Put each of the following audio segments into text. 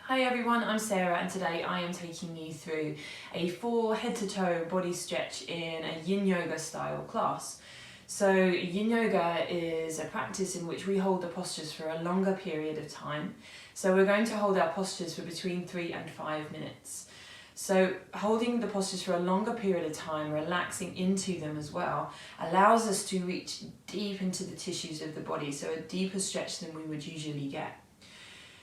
Hi everyone, I'm Sarah and today I am taking you through a 4 head to toe body stretch in a Yin Yoga style class. So Yin Yoga is a practice in which we hold the postures for a longer period of time. So we're going to hold our postures for between 3 and 5 minutes. So holding the postures for a longer period of time, relaxing into them as well, allows us to reach deep into the tissues of the body, so a deeper stretch than we would usually get.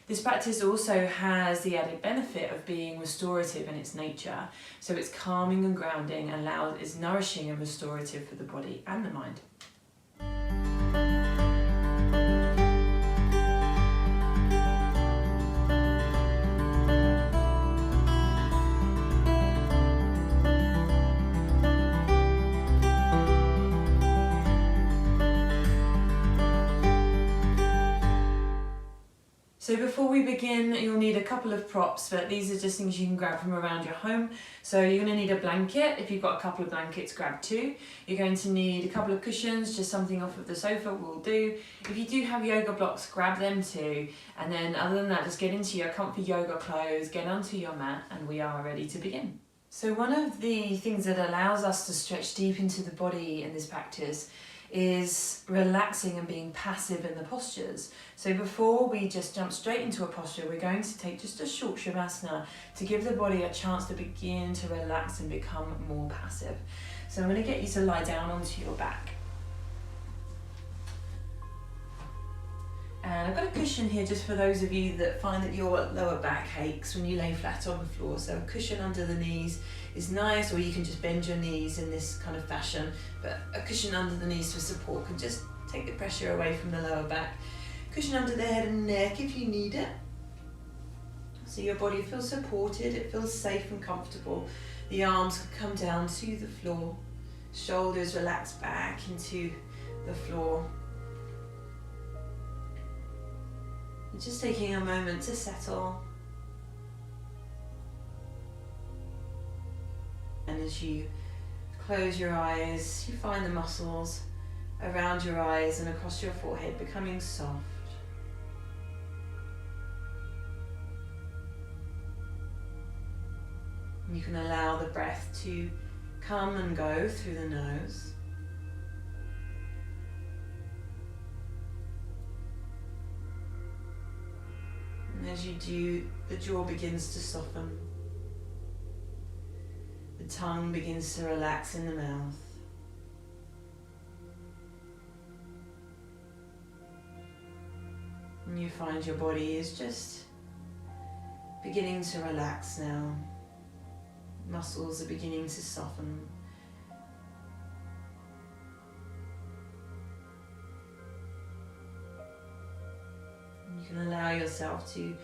This practice also has the added benefit of being restorative in its nature, so it's calming and grounding, and is nourishing and restorative for the body and the mind. So before we begin, you'll need a couple of props, but these are just things you can grab from around your home. So you're going to need a blanket. If you've got a couple of blankets, grab 2. You're going to need a couple of cushions, just something off of the sofa will do. If you do have yoga blocks, grab them too. And then other than that, just get into your comfy yoga clothes, get onto your mat, and we are ready to begin. So one of the things that allows us to stretch deep into the body in this practice is relaxing and being passive in the postures. So before we just jump straight into a posture, we're going to take just a short shavasana to give the body a chance to begin to relax and become more passive. So I'm going to get you to lie down onto your back. And I've got a cushion here just for those of you that find that your lower back aches when you lay flat on the floor. So a cushion under the knees is nice, or you can just bend your knees in this kind of fashion. But a cushion under the knees for support can just take the pressure away from the lower back. Cushion under the head and neck if you need it. So your body feels supported, it feels safe and comfortable. The arms can come down to the floor. Shoulders relax back into the floor. Just taking a moment to settle. And as you close your eyes, you find the muscles around your eyes and across your forehead becoming soft. You can allow the breath to come and go through the nose. And as you do, the jaw begins to soften. The tongue begins to relax in the mouth. And you find your body is just beginning to relax now. Muscles are beginning to soften. You can allow yourself to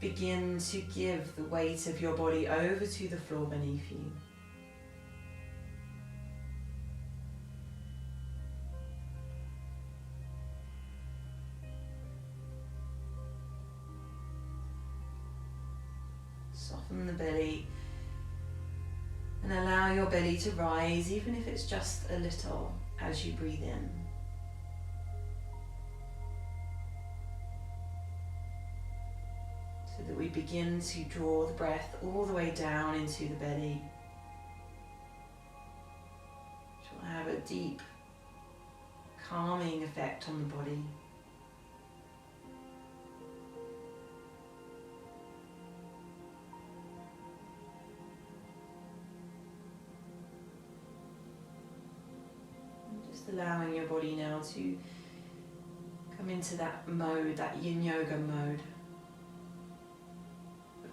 begin to give the weight of your body over to the floor beneath you. Soften the belly and allow your belly to rise, even if it's just a little, as you breathe in. So that we begin to draw the breath all the way down into the belly, which will have a deep, calming effect on the body. And just allowing your body now to come into that mode, that Yin Yoga mode,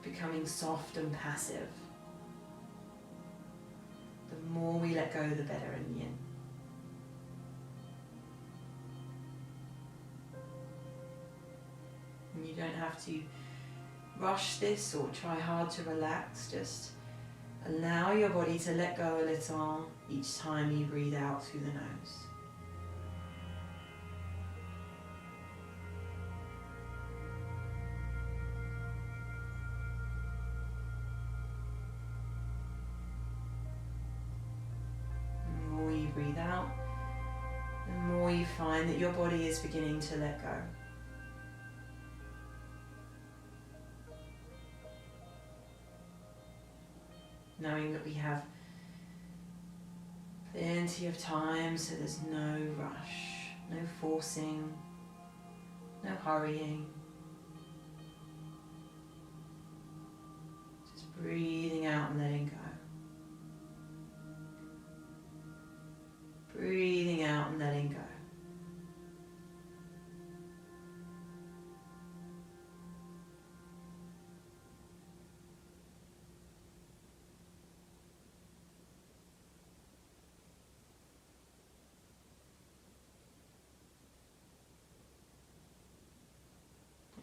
becoming soft and passive. The more we let go, the better in Yin. And you don't have to rush this or try hard to relax. Just allow your body to let go a little each time you breathe out through the nose. Breathe out, the more you find that your body is beginning to let go. knowing that we have plenty of time, so there's no rush, no forcing, no hurrying. Just breathing out and letting go. Breathing out and letting go.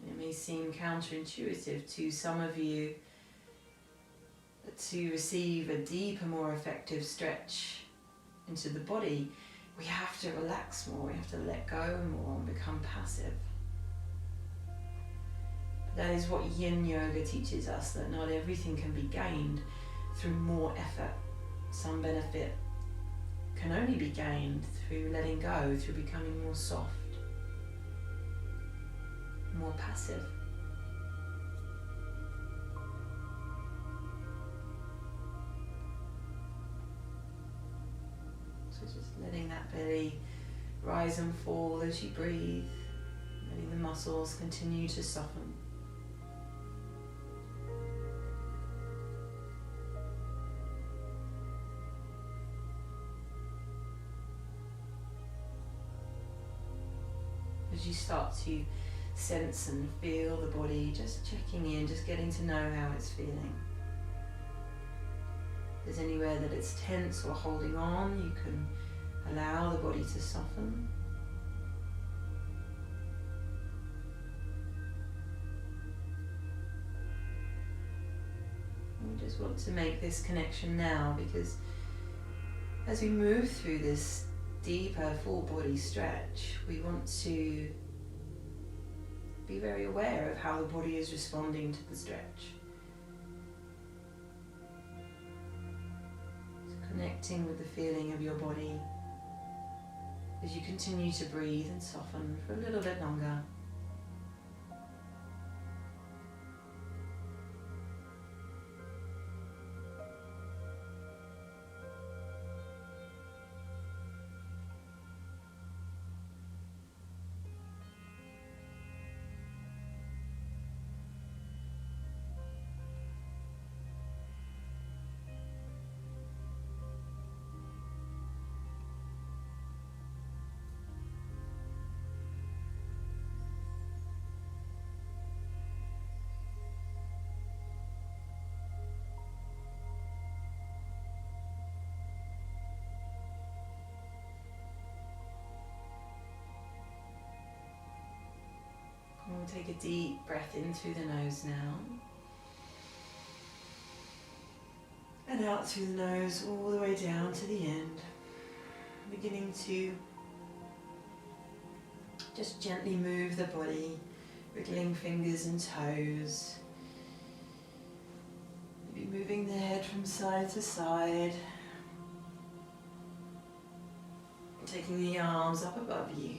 It may seem counterintuitive to some of you to receive a deeper, more effective stretch into the body. We have to relax more, we have to let go more and become passive. But that is what Yin Yoga teaches us, that not everything can be gained through more effort. Some benefit can only be gained through letting go, through becoming more soft, more passive. So just letting that belly rise and fall as you breathe, letting the muscles continue to soften. As you start to sense and feel the body, just checking in, just getting to know how it's feeling. If there's anywhere that it's tense or holding on, you can allow the body to soften. And we just want to make this connection now, because as we move through this deeper full body stretch, we want to be very aware of how the body is responding to the stretch. So connecting with the feeling of your body as you continue to breathe and soften for a little bit longer. We'll take a deep breath in through the nose now. And out through the nose all the way down to the end. Beginning to just gently move the body, wriggling fingers and toes. Maybe moving the head from side to side. Taking the arms up above you.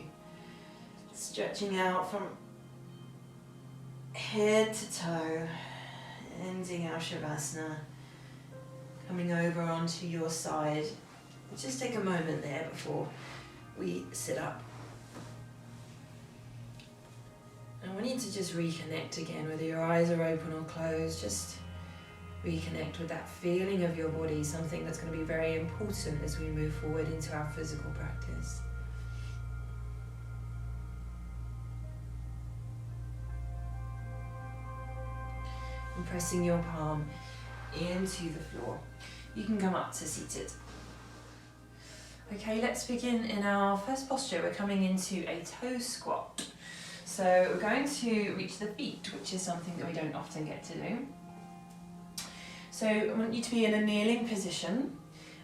Stretching out from head to toe, ending our Shavasana, coming over onto your side. Just take a moment there before we sit up. And we need to just reconnect again, whether your eyes are open or closed, just reconnect with that feeling of your body, something that's going to be very important as we move forward into our physical practice. And pressing your palm into the floor. You can come up to seated. Okay, let's begin in our first posture. We're coming into a toe squat. So we're going to reach the feet, which is something that we don't often get to do. So I want you to be in a kneeling position.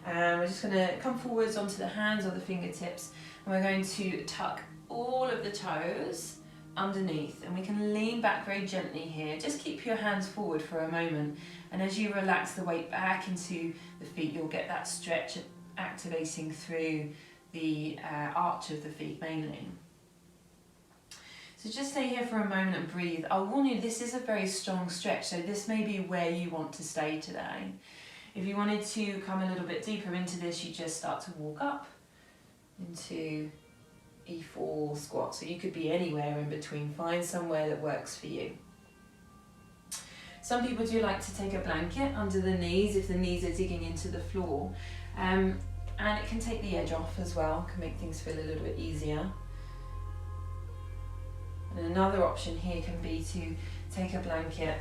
We're just going to come forwards onto the hands or the fingertips, and we're going to tuck all of the toes underneath, and we can lean back very gently here. Just keep your hands forward for a moment, and as you relax the weight back into the feet, you'll get that stretch activating through the arch of the feet mainly. So just stay here for a moment and breathe. I'll warn you, this is a very strong stretch, so this may be where you want to stay today. If you wanted to come a little bit deeper into this, you just start to walk up into E4 squat. So you could be anywhere in between. Find somewhere that works for you. Some people do like to take a blanket under the knees if the knees are digging into the floor. And it can take the edge off as well, can make things feel a little bit easier. And another option here can be to take a blanket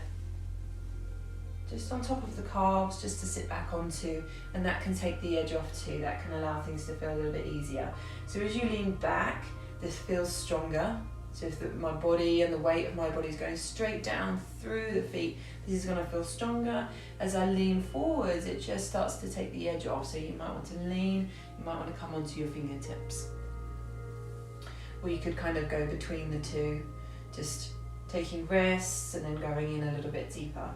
just on top of the calves, just to sit back onto, and that can take the edge off too. That can allow things to feel a little bit easier. So as you lean back, this feels stronger. So if my body and the weight of my body is going straight down through the feet, this is going to feel stronger. As I lean forwards, it just starts to take the edge off. So you might want to lean, you might want to come onto your fingertips. Or you could kind of go between the two, just taking rests and then going in a little bit deeper.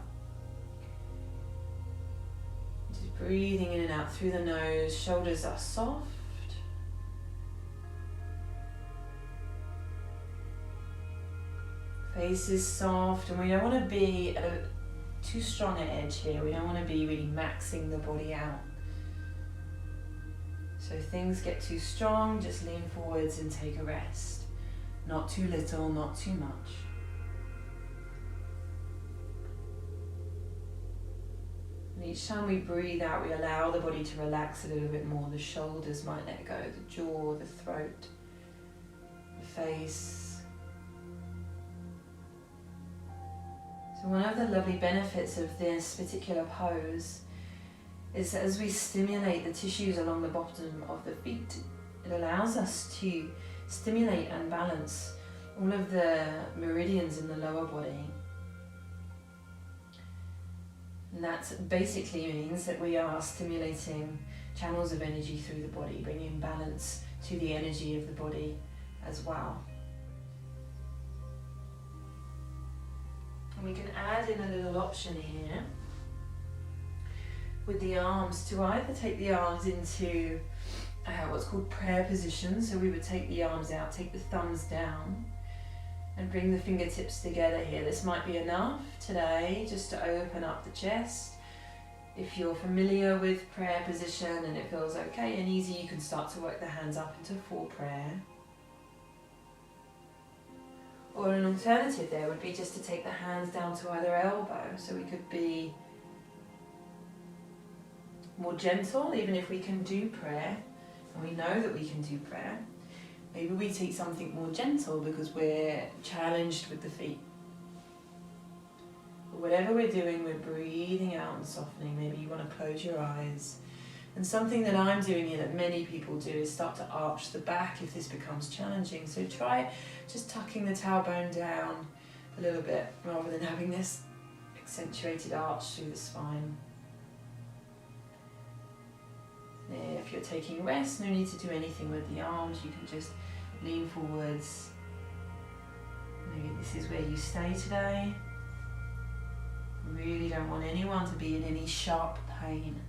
Just breathing in and out through the nose, shoulders are soft. Face is soft, and we don't want to be at a too strong an edge here. We don't want to be really maxing the body out. So if things get too strong, just lean forwards and take a rest. Not too little, not too much. And each time we breathe out, we allow the body to relax a little bit more. The shoulders might let go, the jaw, the throat, the face. So one of the lovely benefits of this particular pose is that as we stimulate the tissues along the bottom of the feet, it allows us to stimulate and balance all of the meridians in the lower body. And that basically means that we are stimulating channels of energy through the body, bringing balance to the energy of the body as well. And we can add in a little option here with the arms to either take the arms into what's called prayer position. So we would take the arms out, take the thumbs down and bring the fingertips together here. This might be enough today just to open up the chest. If you're familiar with prayer position and it feels okay and easy, you can start to work the hands up into full prayer. Or an alternative there would be just to take the hands down to either elbow. So we could be more gentle, even if we can do prayer, and we know that we can do prayer. Maybe we take something more gentle because we're challenged with the feet. But whatever we're doing, we're breathing out and softening. Maybe you want to close your eyes. And something that I'm doing here that many people do is start to arch the back if this becomes challenging. So try just tucking the tailbone down a little bit rather than having this accentuated arch through the spine. If you're taking rest, no need to do anything with the arms. You can just lean forwards. Maybe this is where you stay today. We really don't want anyone to be in any sharp pain.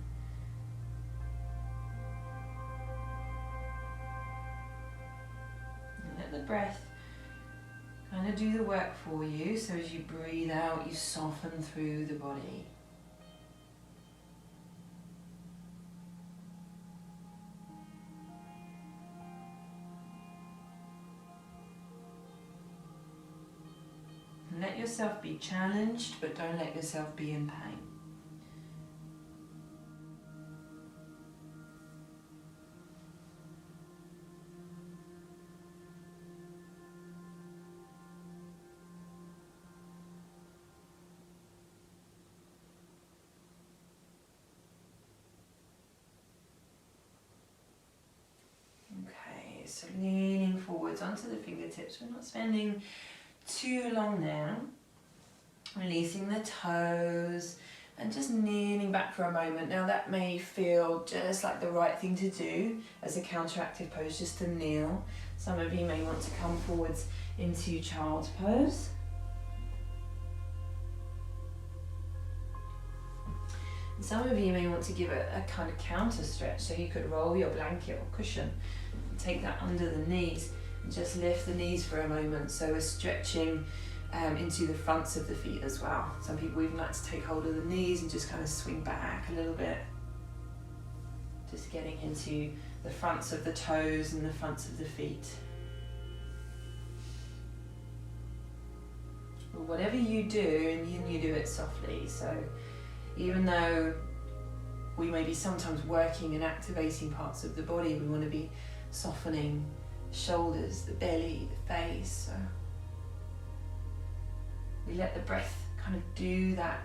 Let the breath kind of do the work for you. So as you breathe out, you soften through the body. And let yourself be challenged, but don't let yourself be in pain. So leaning forwards onto the fingertips. We're not spending too long there. Releasing the toes and just kneeling back for a moment. Now that may feel just like the right thing to do as a counteractive pose, just to kneel. Some of you may want to come forwards into child's pose. And some of you may want to give it a kind of counter stretch. So you could roll your blanket or cushion and take that under the knees and just lift the knees for a moment. So we're stretching into the fronts of the feet as well. Some people even like to take hold of the knees and just kind of swing back a little bit. Just getting into the fronts of the toes and the fronts of the feet. But whatever you do, and you do it softly. So even though we may be sometimes working and activating parts of the body, we want to be softening shoulders, the belly, the face. So we let the breath kind of do that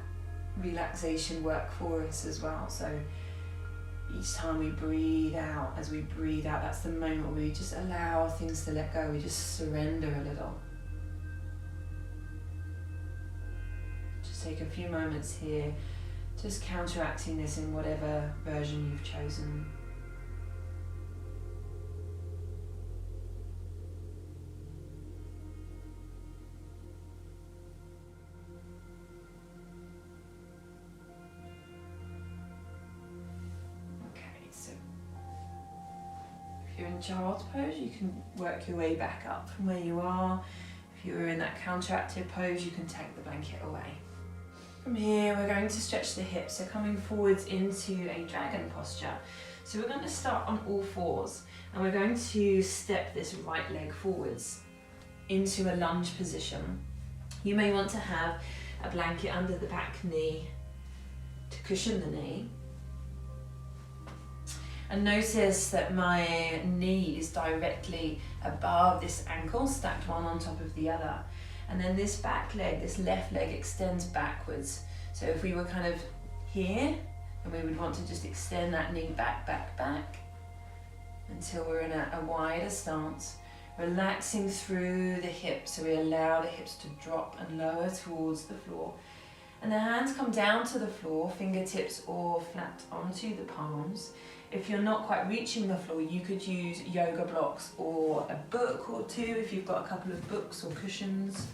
relaxation work for us as well. So each time we breathe out, as we breathe out, that's the moment where we just allow things to let go. We just surrender a little. Just take a few moments here, just counteracting this in whatever version you've chosen. If you're in child's pose, you can work your way back up from where you are. If you're in that counteractive pose, you can take the blanket away. From here, we're going to stretch the hips, so coming forwards into a dragon posture. So we're going to start on all fours, and we're going to step this right leg forwards into a lunge position. You may want to have a blanket under the back knee to cushion the knee. And notice that my knee is directly above this ankle, stacked one on top of the other. And then this back leg, this left leg, extends backwards. So if we were kind of here, then we would want to just extend that knee back, back, back until we're in a wider stance. Relaxing through the hips, so we allow the hips to drop and lower towards the floor. And the hands come down to the floor, fingertips all flat onto the palms. If you're not quite reaching the floor, you could use yoga blocks or a book or two if you've got a couple of books or cushions.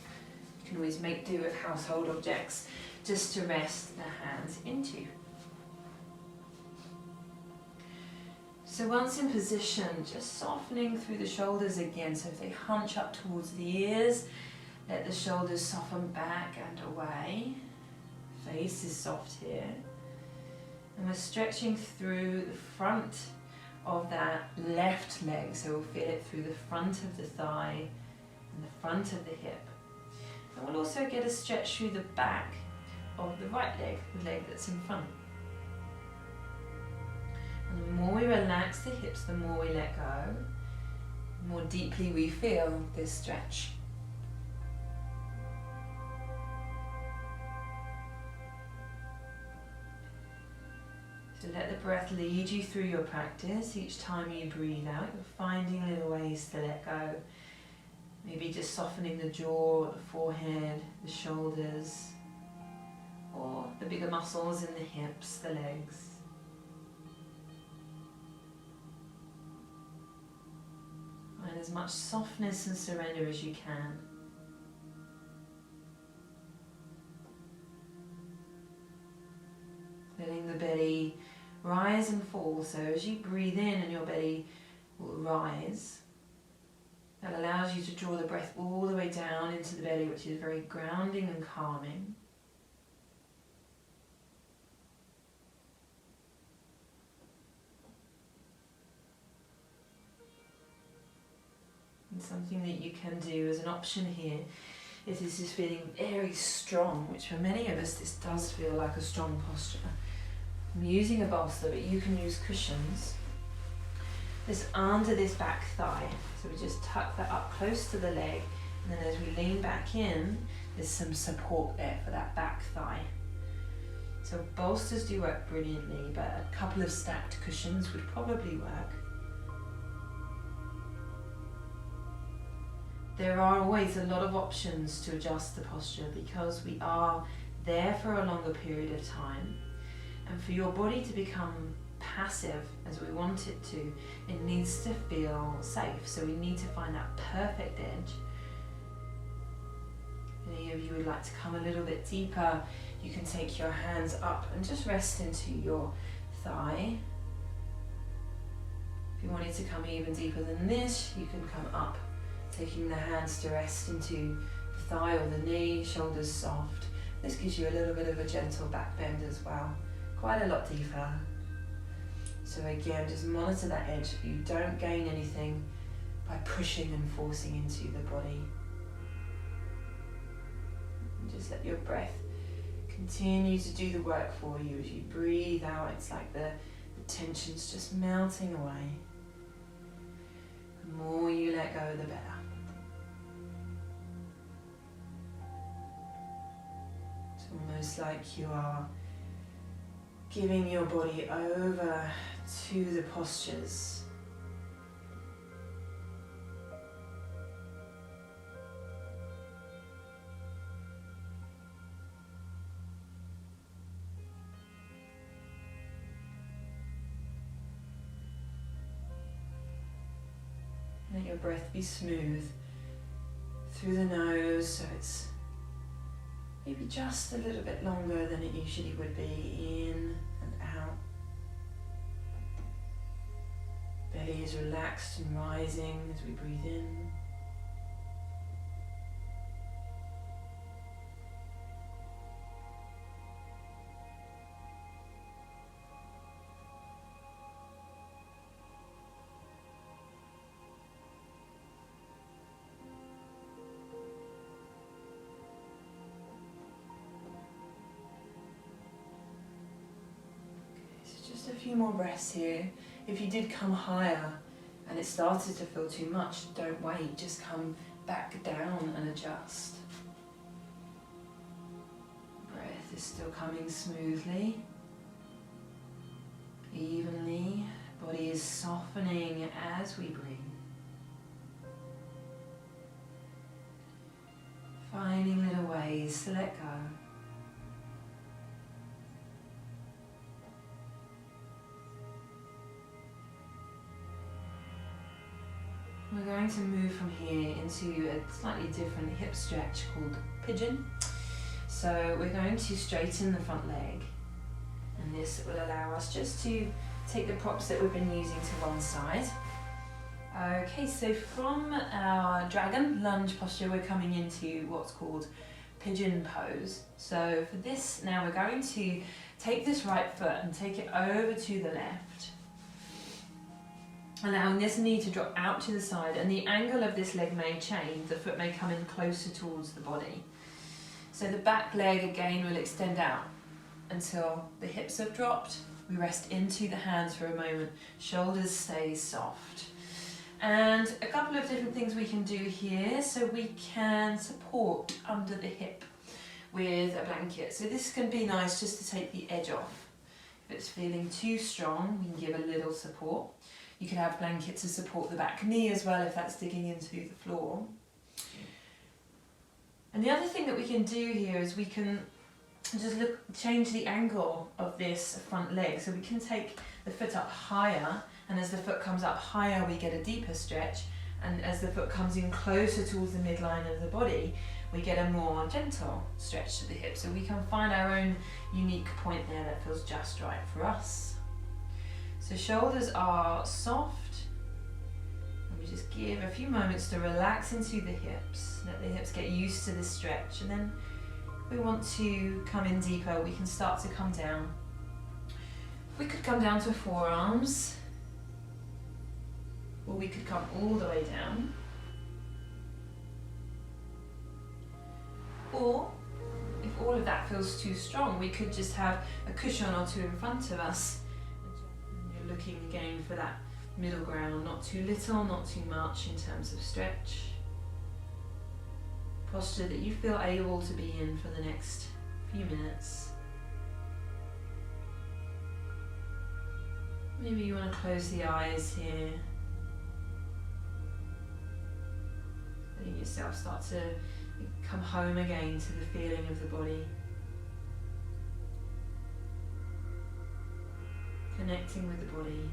You can always make do with household objects just to rest the hands into. So once in position, just softening through the shoulders again. So if they hunch up towards the ears, let the shoulders soften back and away. Face is soft here. And we're stretching through the front of that left leg, so we'll feel it through the front of the thigh and the front of the hip. And we'll also get a stretch through the back of the right leg, the leg that's in front. And the more we relax the hips, the more we let go, the more deeply we feel this stretch. So let the breath lead you through your practice. Each time you breathe out, you're finding little ways to let go. Maybe just softening the jaw, the forehead, the shoulders, or the bigger muscles in the hips, the legs. Find as much softness and surrender as you can. Letting the belly rise and fall, so as you breathe in and your belly will rise, that allows you to draw the breath all the way down into the belly, which is very grounding and calming. And something that you can do as an option here, if this is feeling very strong, which for many of us this does feel like a strong posture. I'm using a bolster, but you can use cushions. This under this back thigh, so we just tuck that up close to the leg, and then as we lean back in, there's some support there for that back thigh. So bolsters do work brilliantly, but a couple of stacked cushions would probably work. There are always a lot of options to adjust the posture because we are there for a longer period of time. And for your body to become passive as we want it to, it needs to feel safe. So we need to find that perfect edge. If any of you would like to come a little bit deeper, you can take your hands up and just rest into your thigh. If you wanted to come even deeper than this, you can come up, taking the hands to rest into the thigh or the knee, shoulders soft. This gives you a little bit of a gentle back bend as well, quite a lot deeper. So again, just monitor that edge. You don't gain anything by pushing and forcing into the body. And just let your breath continue to do the work for you. As you breathe out, it's like the tension's just melting away. The more you let go, the better. It's almost like you are giving your body over to the postures. Let your breath be smooth through the nose, so it's maybe just a little bit longer than it usually would be, in and out. Belly is relaxed and rising as we breathe in. A few more breaths here. If you did come higher and it started to feel too much, don't wait, just come back down and adjust. Breath is still coming smoothly, evenly. Body is softening as we breathe. Finding little ways to let go. We're going to move from here into a slightly different hip stretch called Pigeon. So we're going to straighten the front leg, and this will allow us just to take the props that we've been using to one side. Okay, so from our dragon lunge posture, we're coming into what's called Pigeon pose. So for this, now we're going to take this right foot and take it over to the left, allowing this knee to drop out to the side, and the angle of this leg may change. The foot may come in closer towards the body. So the back leg again will extend out until the hips have dropped. We rest into the hands for a moment. Shoulders stay soft. And a couple of different things we can do here. So we can support under the hip with a blanket. So this can be nice just to take the edge off. If it's feeling too strong, we can give a little support. You can have blankets to support the back knee as well if that's digging into the floor. And the other thing that we can do here is we can just change the angle of this front leg. So we can take the foot up higher, and as the foot comes up higher we get a deeper stretch, and as the foot comes in closer towards the midline of the body we get a more gentle stretch to the hip. So we can find our own unique point there that feels just right for us. So shoulders are soft, and we just give a few moments to relax into the hips. Let the hips get used to this stretch, and then if we want to come in deeper, we can start to come down. We could come down to forearms, or we could come all the way down. Or, if all of that feels too strong, we could just have a cushion or two in front of us. Looking again for that middle ground, not too little, not too much in terms of stretch. Posture that you feel able to be in for the next few minutes. Maybe you want to close the eyes here. Letting yourself start to come home again to the feeling of the body. Connecting with the body.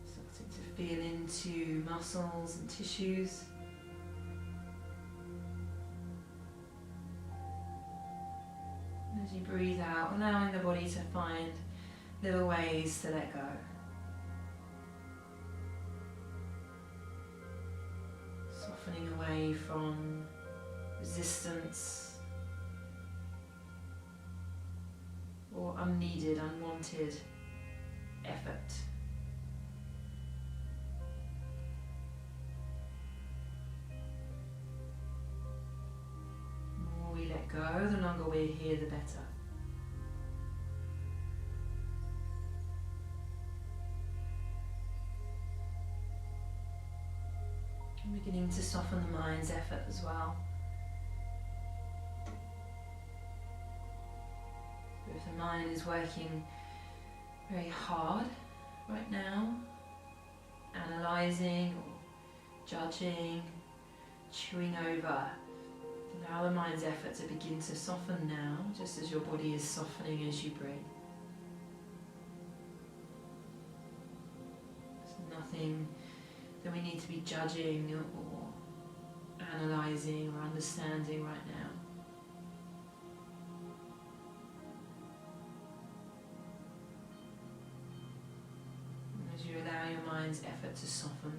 Starting to feel into muscles and tissues. As you breathe out, allowing the body to find little ways to let go. softening away from resistance or unneeded, unwanted effort. The more we let go, the longer we're here, the better. And beginning to soften the mind's effort as well. So if the mind is working very hard right now, analysing or judging, chewing over, allow the mind's effort to begin to soften now, just as your body is softening as you breathe. There's nothing that we need to be judging or analysing or understanding right now. And as you allow your mind's effort to soften,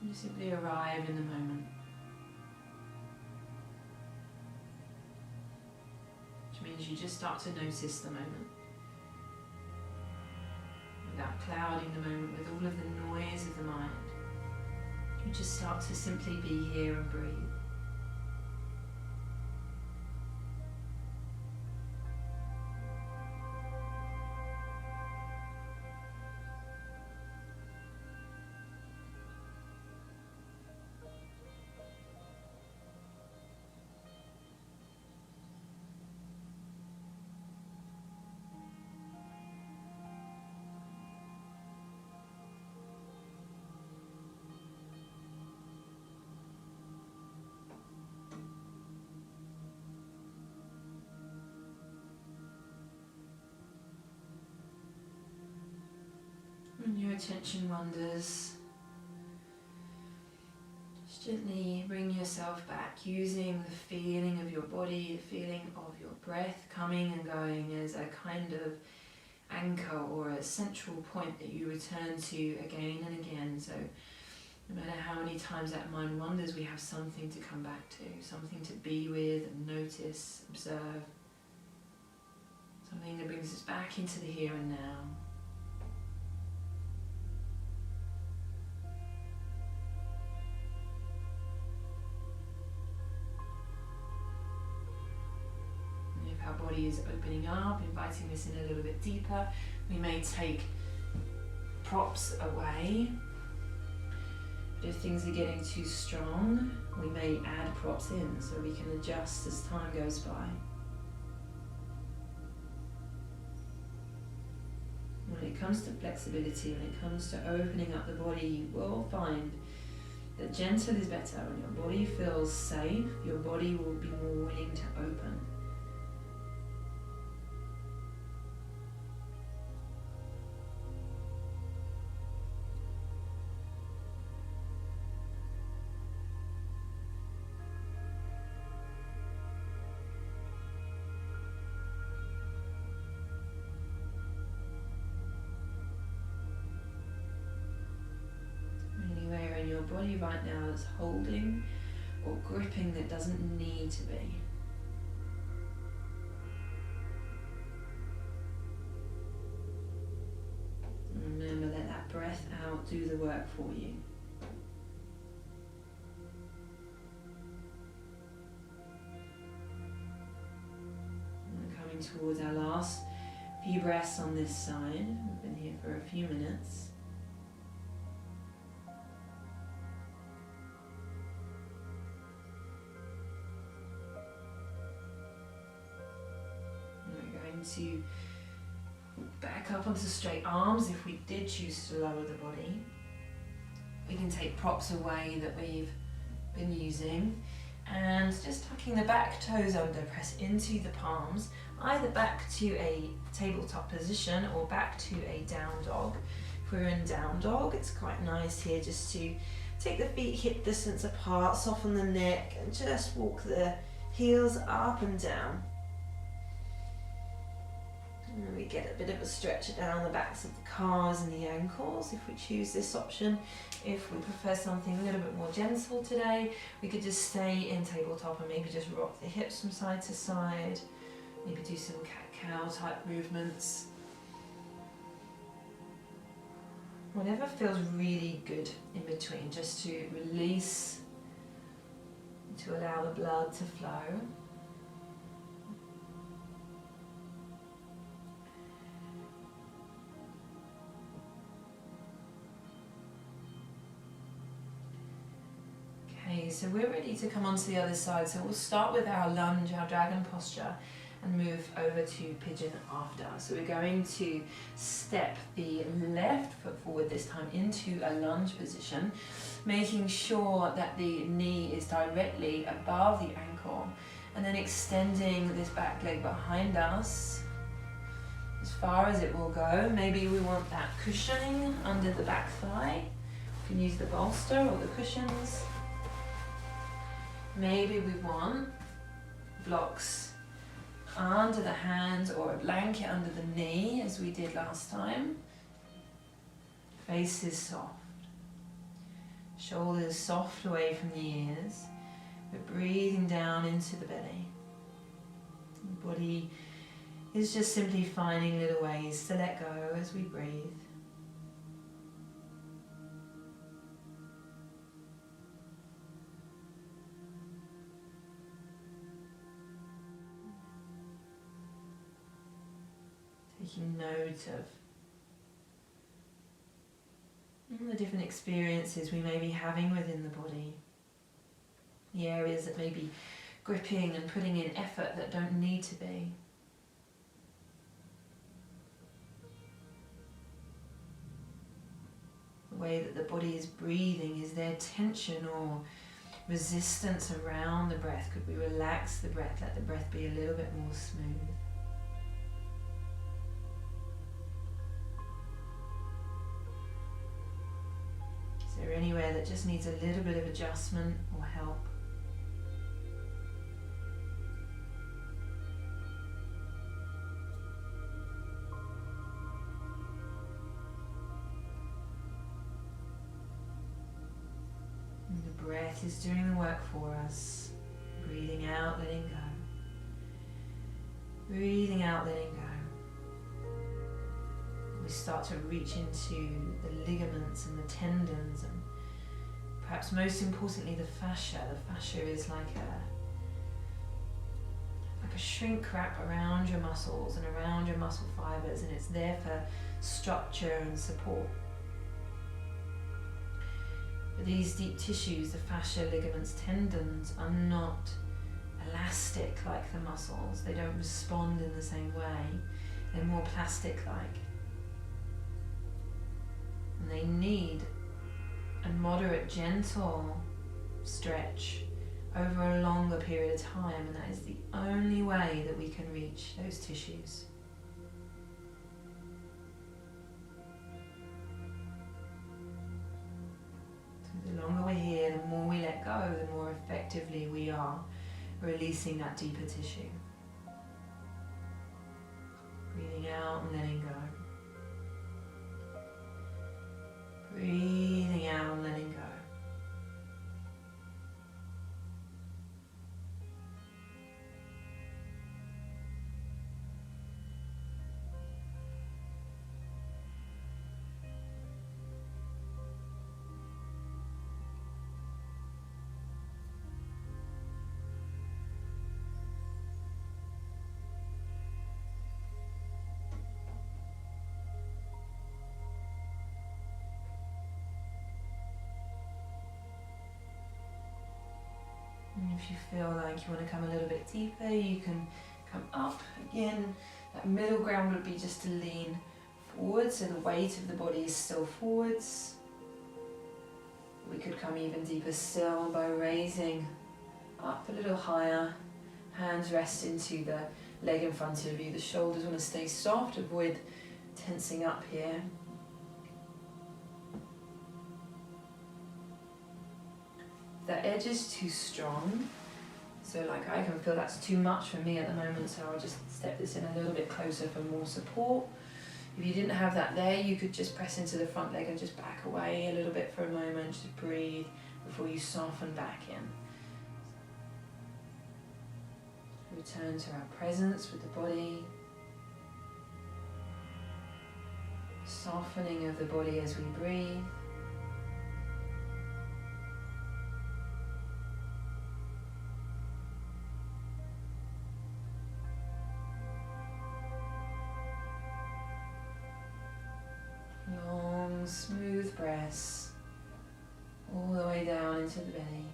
you simply arrive in the moment, which means you just start to notice the moment without clouding the moment with all of the noise of the mind. You just start to simply be here and breathe. When your attention wanders, just gently bring yourself back, using the feeling of your body, the feeling of your breath coming and going as a kind of anchor or a central point that you return to again and again. So no matter how many times that mind wanders, we have something to come back to, something to be with and notice, observe, something that brings us back into the here and now. Our body is opening up, inviting this in a little bit deeper. We may take props away. But if things are getting too strong, we may add props in so we can adjust as time goes by. When it comes to flexibility, when it comes to opening up the body, you will find that gentle is better. When your body feels safe, your body will be more willing to open. Your body right now is holding or gripping that doesn't need to be. And remember, let that breath out do the work for you. And coming towards our last few breaths on this side. We've been here for a few minutes. To back up onto straight arms. If we did choose to lower the body, we can take props away that we've been using and just tucking the back toes under, press into the palms, either back to a tabletop position or back to a down dog. If we're in down dog, it's quite nice here just to take the feet hip distance apart, soften the neck and just walk the heels up and down. And we get a bit of a stretch down the backs of the calves and the ankles if we choose this option. If we prefer something a little bit more gentle today, we could just stay in tabletop and maybe just rock the hips from side to side. Maybe do some cat-cow type movements. Whatever feels really good in between, just to release, to allow the blood to flow. Okay, so we're ready to come onto the other side. So we'll start with our lunge, our dragon posture, and move over to pigeon after. So we're going to step the left foot forward this time into a lunge position, making sure that the knee is directly above the ankle, and then extending this back leg behind us as far as it will go. Maybe we want that cushioning under the back thigh. You can use the bolster or the cushions. Maybe we want blocks under the hands or a blanket under the knee as we did last time. Face is soft. Shoulders soft away from the ears. We're breathing down into the belly. The body is just simply finding little ways to let go as we breathe. Taking note of all the different experiences we may be having within the body. The areas that may be gripping and putting in effort that don't need to be. The way that the body is breathing, is there tension or resistance around the breath? Could we relax the breath, let the breath be a little bit more smooth? Is there anywhere that just needs a little bit of adjustment or help? And the breath is doing the work for us. Breathing out, letting go. Breathing out, letting go. We start to reach into the ligaments and the tendons, and perhaps most importantly the fascia. The fascia is like a shrink wrap around your muscles and around your muscle fibers, and it's there for structure and support. But these deep tissues, the fascia, ligaments, tendons, are not elastic like the muscles. They don't respond in the same way. They're more plastic-like. And they need a moderate, gentle stretch over a longer period of time, and that is the only way that we can reach those tissues. So the longer we're here, the more we let go, the more effectively we are releasing that deeper tissue. Breathing out and letting go. Breathing out and letting go. And if you feel like you want to come a little bit deeper, you can come up again. That middle ground would be just to lean forward, so the weight of the body is still forwards. We could come even deeper still by raising up a little higher. Hands rest into the leg in front of you. The shoulders want to stay soft, avoid tensing up here. If that edge is too strong, So like I can feel that's too much for me at the moment, so I'll just step this in a little bit closer for more support. If you didn't have that there, you could just press into the front leg and just back away a little bit for a moment, just breathe before you soften back in. Return to our presence with the body. Softening of the body as we breathe. Long, smooth breaths all the way down into the belly.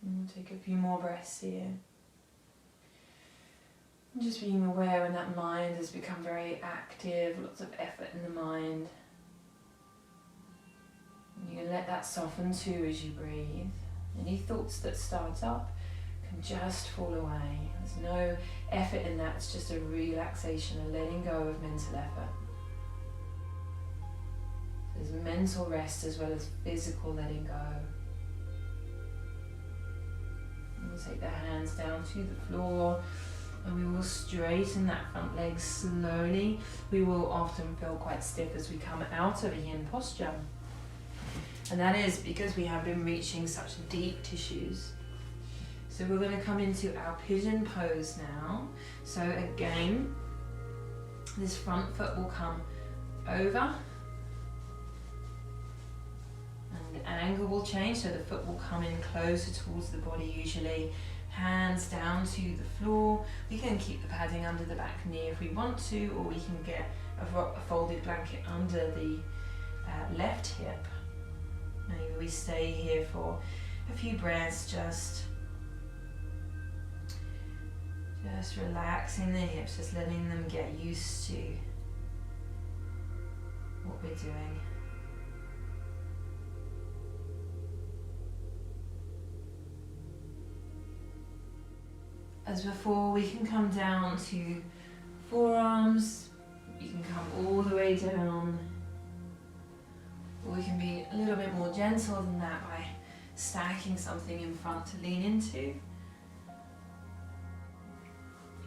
We'll take a few more breaths here. And just being aware when that mind has become very active, lots of effort in the mind. And you can let that soften too as you breathe. Any thoughts that start up can just fall away. There's no effort in that, it's just a relaxation, a letting go of mental effort. There's mental rest as well as physical letting go. We'll take the hands down to the floor and we will straighten that front leg slowly. We will often feel quite stiff as we come out of a yin posture. And that is because we have been reaching such deep tissues. So we're going to come into our pigeon pose now. So again, this front foot will come over. And the angle will change, so the foot will come in closer towards the body usually. Hands down to the floor. We can keep the padding under the back knee if we want to, or we can get a folded blanket under the left hip. Maybe we stay here for a few breaths, just relaxing the hips, just letting them get used to what we're doing. As before, we can come down to forearms, you can come all the way down, or we can be a little bit more gentle than that by stacking something in front to lean into.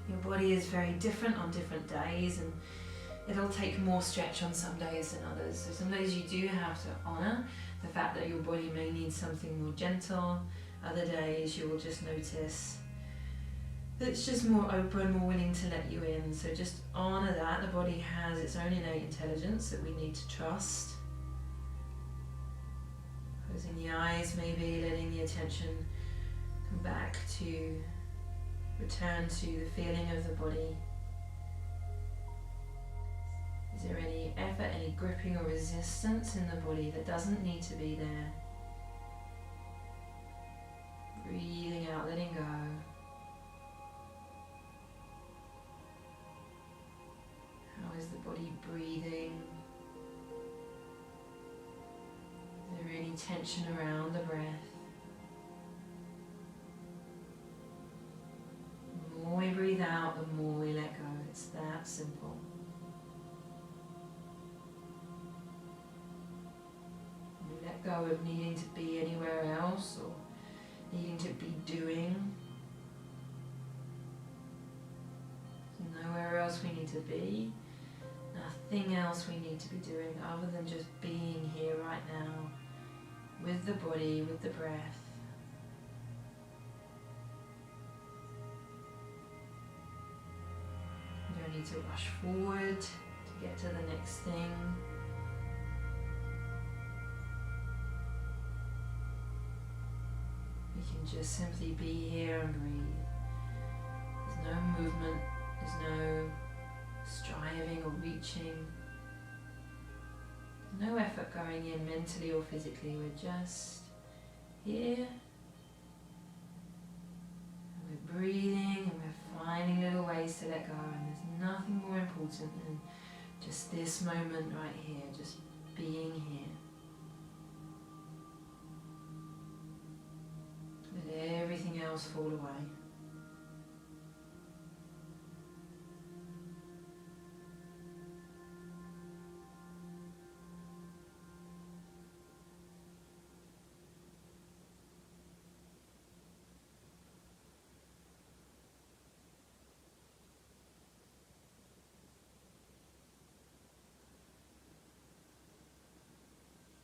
Your body is very different on different days, and it'll take more stretch on some days than others. So some days you do have to honour the fact that your body may need something more gentle. Other days you will just notice it's just more open, more willing to let you in. So just honour that. The body has its own innate intelligence that we need to trust. Closing the eyes, maybe letting the attention come back to return to the feeling of the body. Is there any effort, any gripping or resistance in the body that doesn't need to be there? Breathing out, letting go. How is the body breathing? Is there any tension around the breath? The more we breathe out, the more we let go. It's that simple. We let go of needing to be anywhere else or needing to be doing. There's nowhere else we need to be. Nothing else we need to be doing other than just being here right now with the body, with the breath. You don't need to rush forward to get to the next thing. We can just simply be here and breathe. There's no movement, there's no striving or reaching. No effort going in mentally or physically, we're just here. And we're breathing and we're finding little ways to let go, and there's nothing more important than just this moment right here, just being here. Let everything else fall away.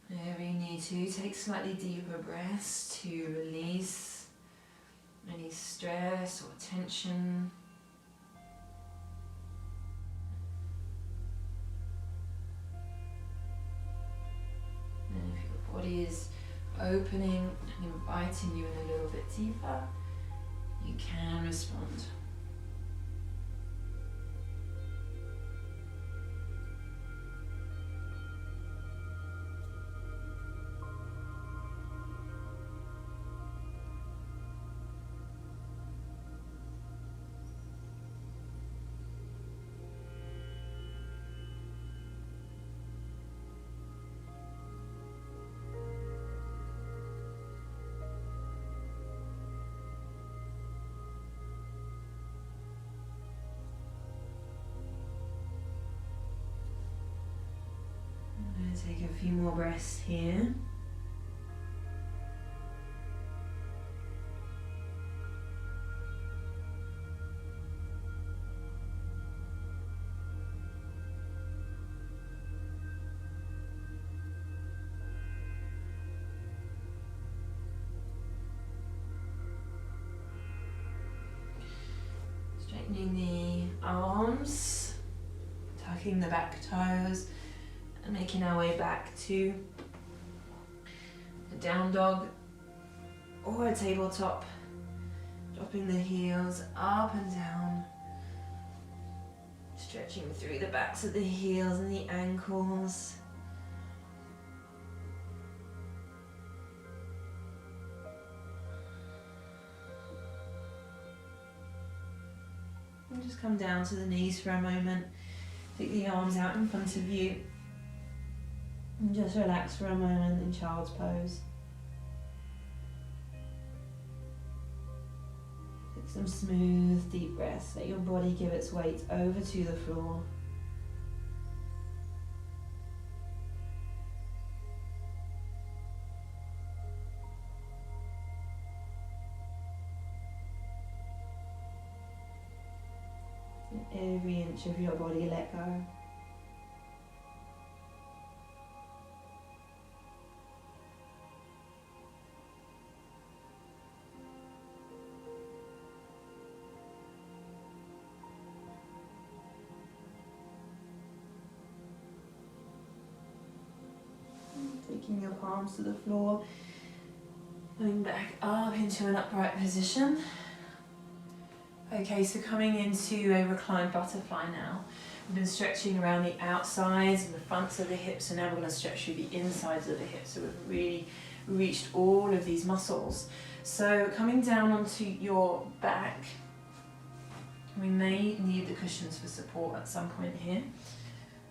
Wherever you need to, take slightly deeper breaths to release any stress or tension. And if your body is opening and inviting you in a little bit deeper, you can respond. Take a few more breaths here. Straightening the arms, tucking the back toes, and making our way back to a down dog or a tabletop. Dropping the heels up and down. Stretching through the backs of the heels and the ankles. And just come down to the knees for a moment. Take the arms out in front of you. And just relax for a moment in child's pose. Take some smooth, deep breaths. Let your body give its weight over to the floor. And every inch of your body let go. Taking your palms to the floor, going back up into an upright position. Okay, so coming into a reclined butterfly now. We've been stretching around the outsides and the fronts of the hips, and now we're going to stretch through the insides of the hips. So we've really reached all of these muscles. So coming down onto your back, we may need the cushions for support at some point here.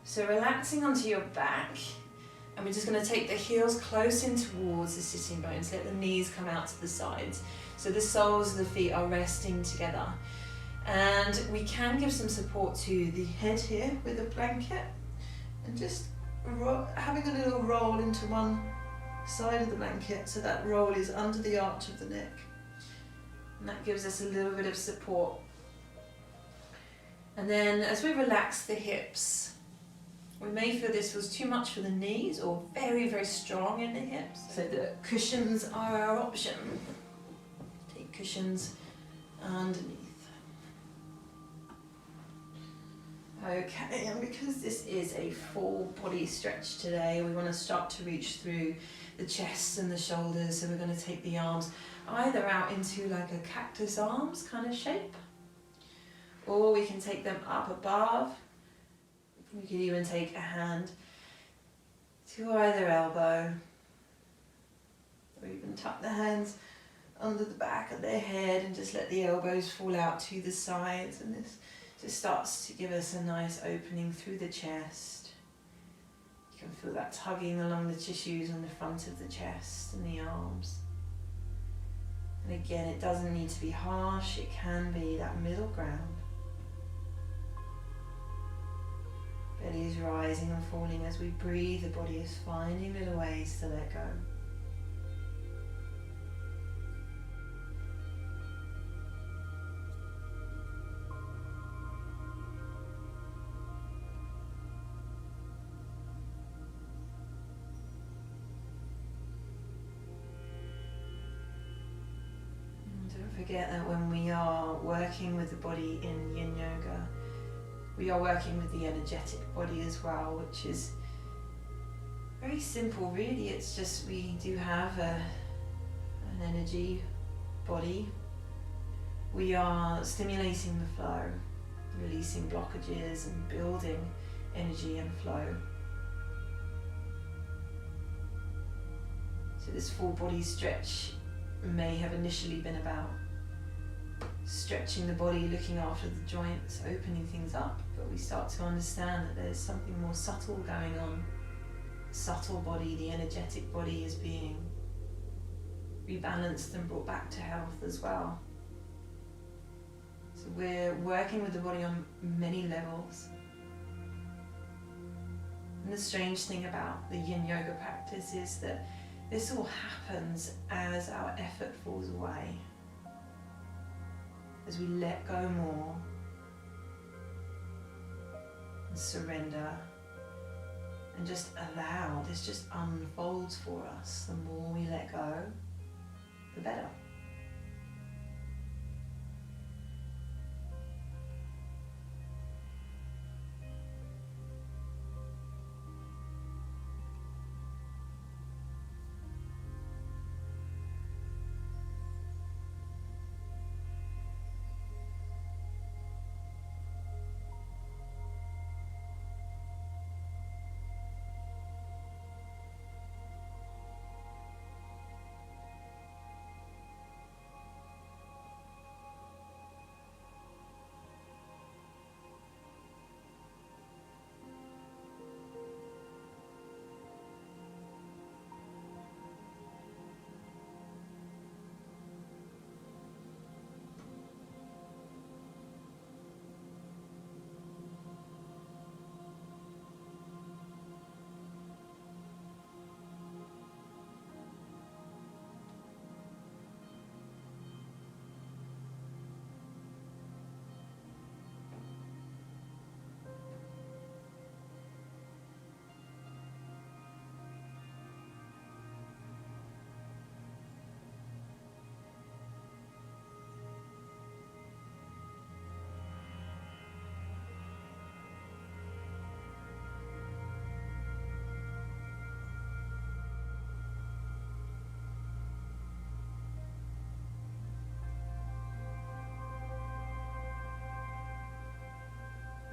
So relaxing onto your back. And we're just going to take the heels close in towards the sitting bones. Let the knees come out to the sides. So the soles of the feet are resting together. And we can give some support to the head here with a blanket. And just having a little roll into one side of the blanket. So that roll is under the arch of the neck. And that gives us a little bit of support. And then as we relax the hips, we may feel this was too much for the knees or very, very strong in the hips. So the cushions are our option. Take cushions underneath. Okay, and because this is a full body stretch today, we want to start to reach through the chest and the shoulders. So we're going to take the arms either out into like a cactus arms kind of shape, or we can take them up above You could even take a hand to either elbow, or even tuck the hands under the back of their head and just let the elbows fall out to the sides, and this just starts to give us a nice opening through the chest. You can feel that tugging along the tissues on the front of the chest and the arms. And again, it doesn't need to be harsh, it can be that middle ground. Belly is rising and falling as we breathe, the body is finding little ways to let go. Don't forget that when we are working with the body in Yin Yoga, we are working with the energetic body as well, which is very simple really. It's just we do have an energy body. We are stimulating the flow, releasing blockages and building energy and flow. So this full body stretch may have initially been about stretching the body, looking after the joints, opening things up, but we start to understand that there's something more subtle going on. The subtle body, the energetic body is being rebalanced and brought back to health as well. So we're working with the body on many levels. And the strange thing about the Yin Yoga practice is that this all happens as our effort falls away, as we let go more and surrender and just allow. This just unfolds for us. The more we let go, the better.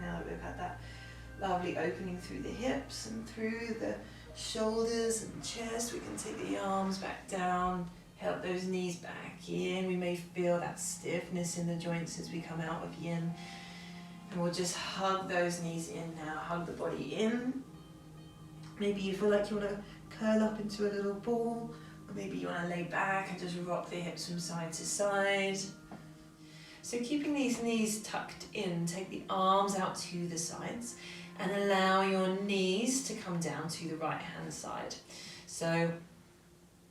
Now that we've had that lovely opening through the hips and through the shoulders and chest, we can take the arms back down, help those knees back in. We may feel that stiffness in the joints as we come out of Yin. And we'll just hug those knees in now, hug the body in. Maybe you feel like you want to curl up into a little ball, or maybe you want to lay back and just rock the hips from side to side. So keeping these knees tucked in, take the arms out to the sides and allow your knees to come down to the right hand side. So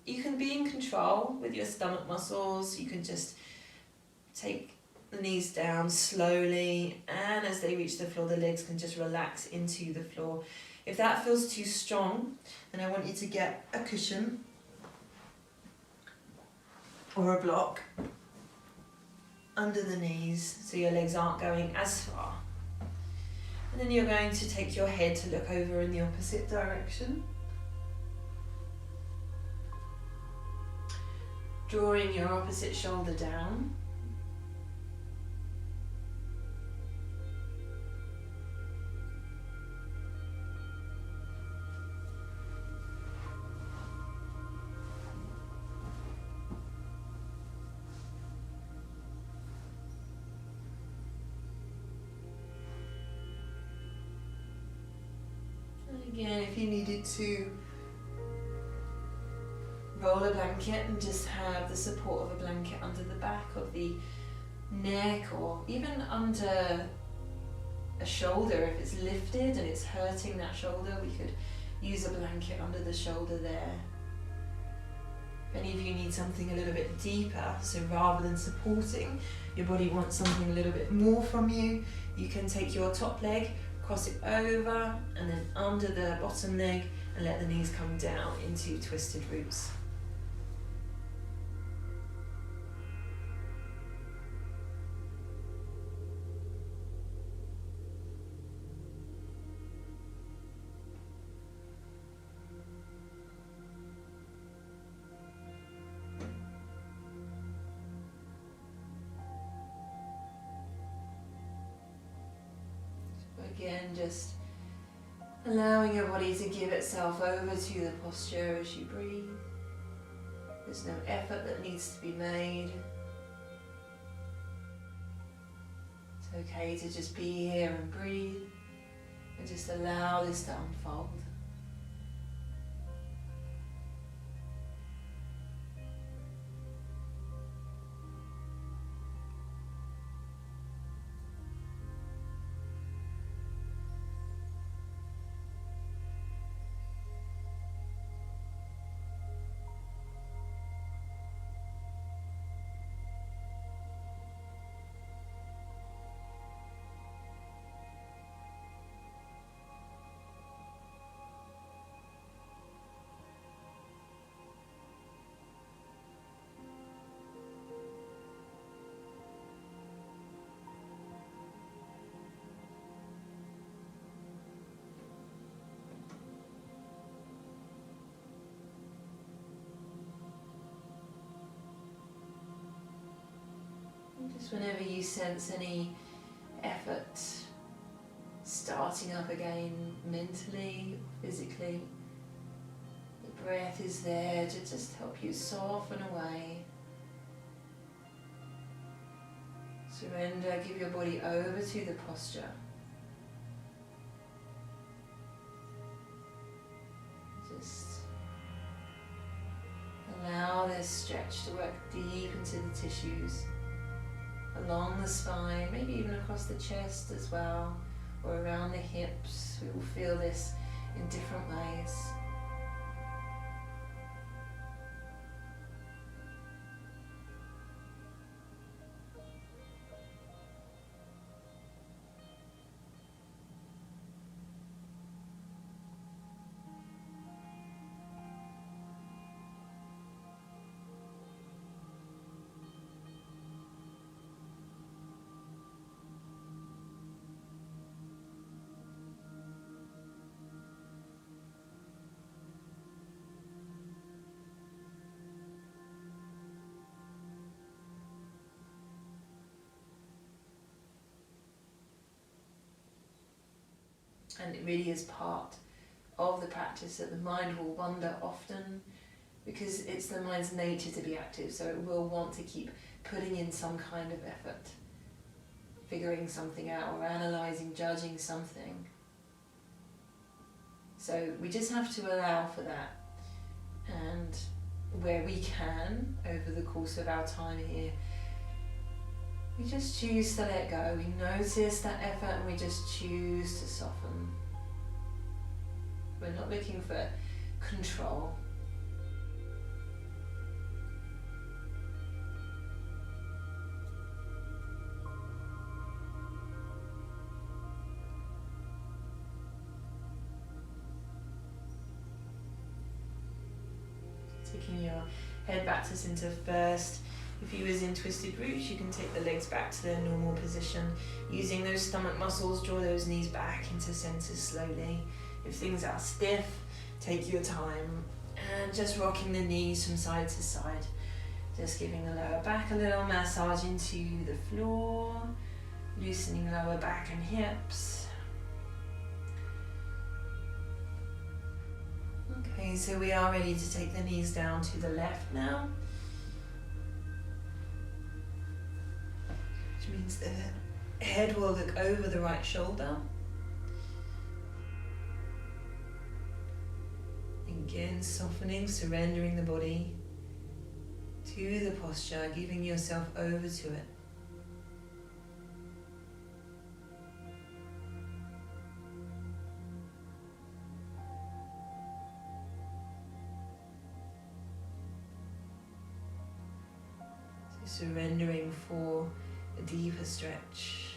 you can be in control with your stomach muscles. You can just take the knees down slowly, and as they reach the floor, the legs can just relax into the floor. If that feels too strong, then I want you to get a cushion or a block under the knees so your legs aren't going as far. And then you're going to take your head to look over in the opposite direction. Drawing your opposite shoulder down. if you needed to roll a blanket and just have the support of a blanket under the back of the neck, or even under a shoulder if it's lifted and it's hurting that shoulder, we could use a blanket under the shoulder there. If any of you need something a little bit deeper, so rather than supporting, your body wants something a little bit more from you, you can take your top leg, cross it over and then under the bottom leg and let the knees come down into twisted roots. Again, just allowing your body to give itself over to the posture as you breathe. There's no effort that needs to be made. It's okay to just be here and breathe and just allow this to unfold. Just whenever you sense any effort starting up again mentally, physically, the breath is there to just help you soften away. Surrender, give your body over to the posture. Just allow this stretch to work deep into the tissues, along the spine, maybe even across the chest as well, or around the hips. We will feel this in different ways. And it really is part of the practice that the mind will wander often, because it's the mind's nature to be active, so it will want to keep putting in some kind of effort, figuring something out or analysing, judging something. So we just have to allow for that, and where we can, over the course of our time here, we just choose to let go. We notice that effort and we just choose to soften. We're not looking for control. Taking your head back to center first. If you was in twisted roots, you can take the legs back to their normal position. Using those stomach muscles, draw those knees back into center slowly. If things are stiff, take your time. And just rocking the knees from side to side. Just giving the lower back a little massage into the floor. Loosening lower back and hips. Okay, so we are ready to take the knees down to the left now. Which means the head will look over the right shoulder. Again, softening, surrendering the body to the posture, giving yourself over to it. So surrendering for a deeper stretch.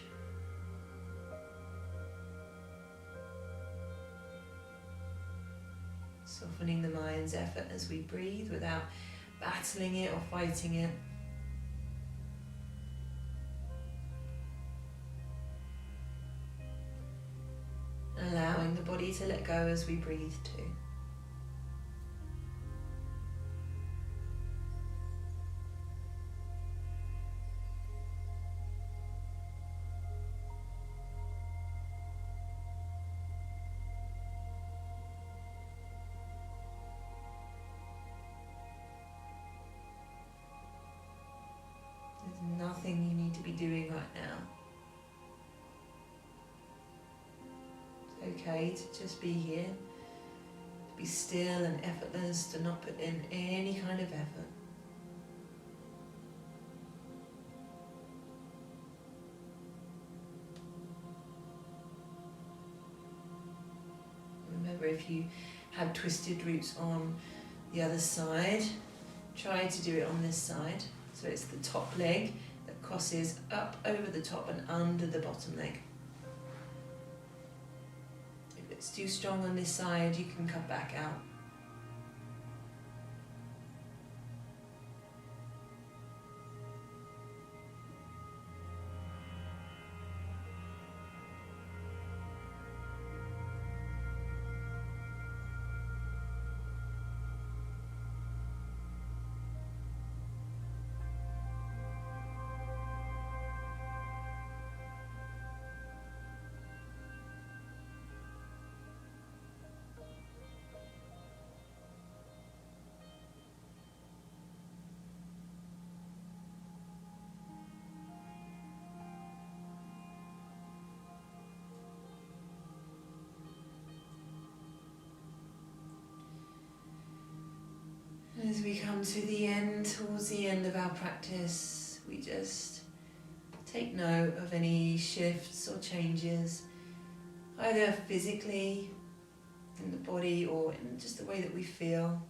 Softening the mind's effort as we breathe without battling it or fighting it. Allowing the body to let go as we breathe too. Nothing you need to be doing right now. It's okay to just be here, to be still and effortless, to not put in any kind of effort. Remember, if you have twisted roots on the other side, try to do it on this side. So it's the top leg that crosses up over the top and under the bottom leg. If it's too strong on this side, you can cut back out. As we come to the end, towards the end of our practice, we just take note of any shifts or changes, either physically in the body or in just the way that we feel.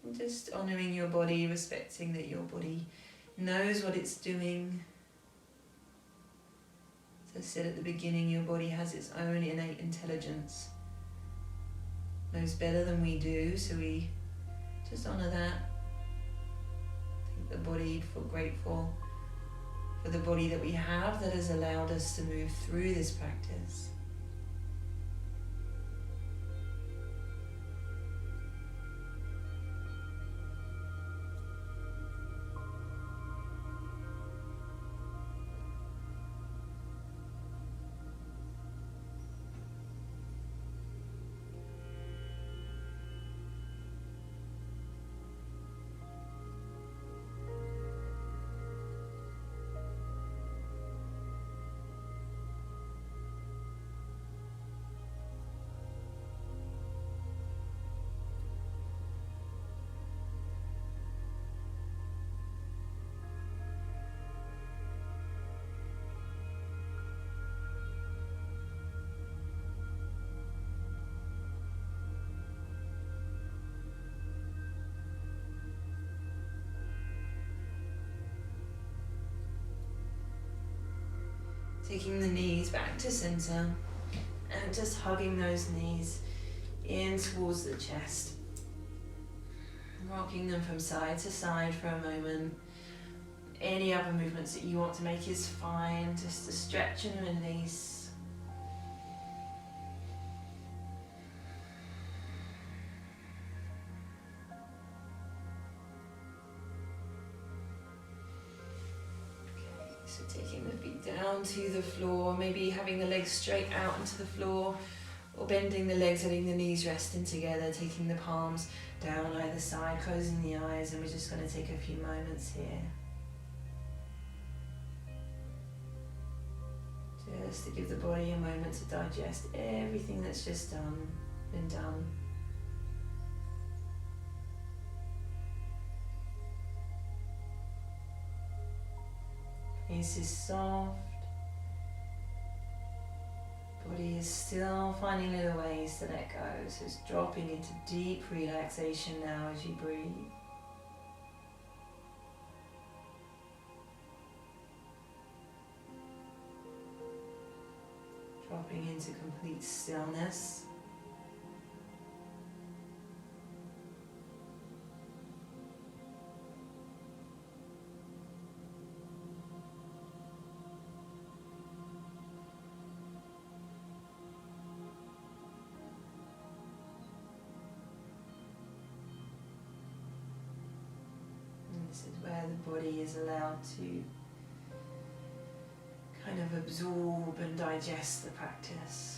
And just honouring your body, respecting that your body knows what it's doing. As I said at the beginning, your body has its own innate intelligence, knows better than we do, so we just honour that. Thank the body, feel grateful for the body that we have that has allowed us to move through this practice. Taking the knees back to center and just hugging those knees in towards the chest. Rocking them from side to side for a moment. Any other movements that you want to make is fine, just to stretch and release. So taking the feet down to the floor, maybe having the legs straight out into the floor, or bending the legs, letting the knees resting together, taking the palms down either side, closing the eyes, and we're just going to take a few moments here. Just to give the body a moment to digest everything that's just been done. Face is soft. Body is still finding little ways to let go, so it's dropping into deep relaxation now as you breathe. Dropping into complete stillness. This is where the body is allowed to kind of absorb and digest the practice.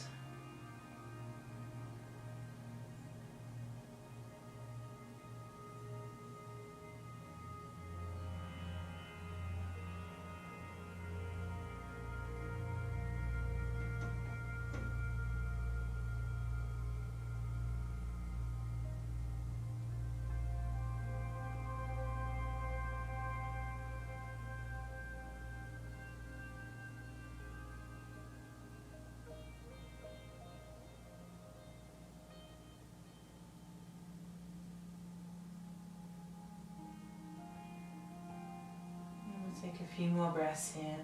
Take a few more breaths here.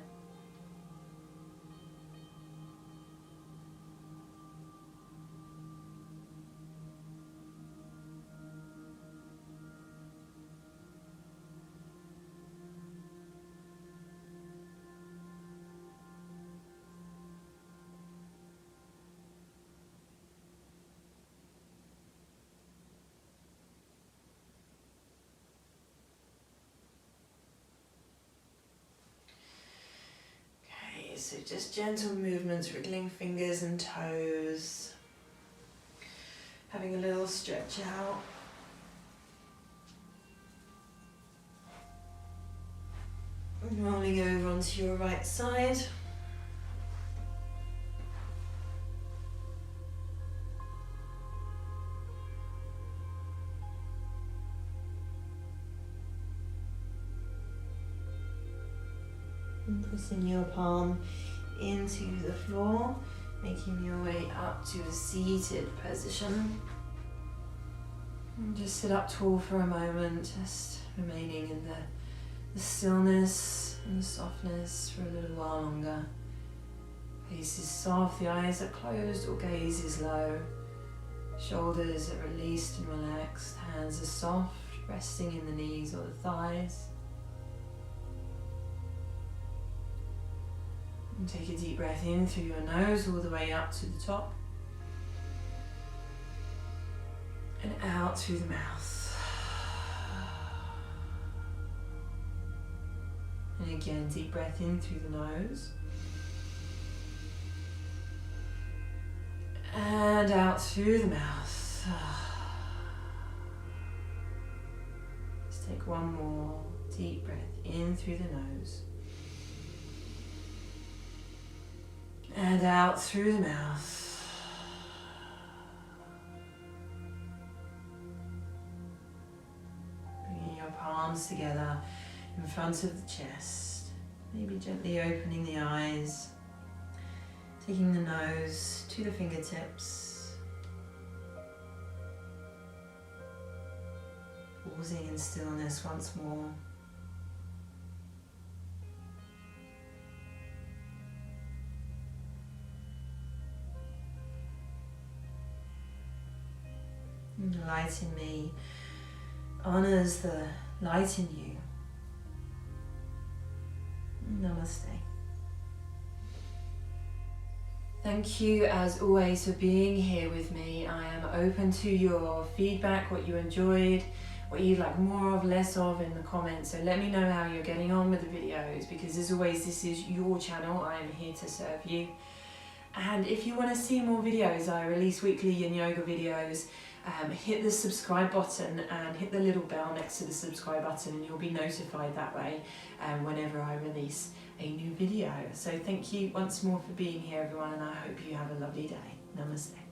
So just gentle movements, wriggling fingers and toes, having a little stretch out. And rolling over onto your right side. And pressing your palm into the floor, making your way up to a seated position. And just sit up tall for a moment, just remaining in the stillness and the softness for a little while longer. Face is soft, the eyes are closed or gaze is low. Shoulders are released and relaxed, hands are soft, resting in the knees or the thighs. And take a deep breath in through your nose all the way up to the top. And out through the mouth. And again, deep breath in through the nose. And out through the mouth. Let's take one more deep breath in through the nose. And out through the mouth. Bringing your palms together in front of the chest. Maybe gently opening the eyes. Taking the nose to the fingertips. Pausing in stillness once more. And the light in me honors the light in you. Namaste. Thank you as always for being here with me. I am open to your feedback, what you enjoyed, what you'd like more of, less of in the comments. So let me know how you're getting on with the videos, because as always, this is your channel. I am here to serve you. And if you want to see more videos, I release weekly yin yoga videos. Hit the subscribe button and hit the little bell next to the subscribe button, and you'll be notified that way whenever I release a new video. So thank you once more for being here, everyone, and I hope you have a lovely day. Namaste.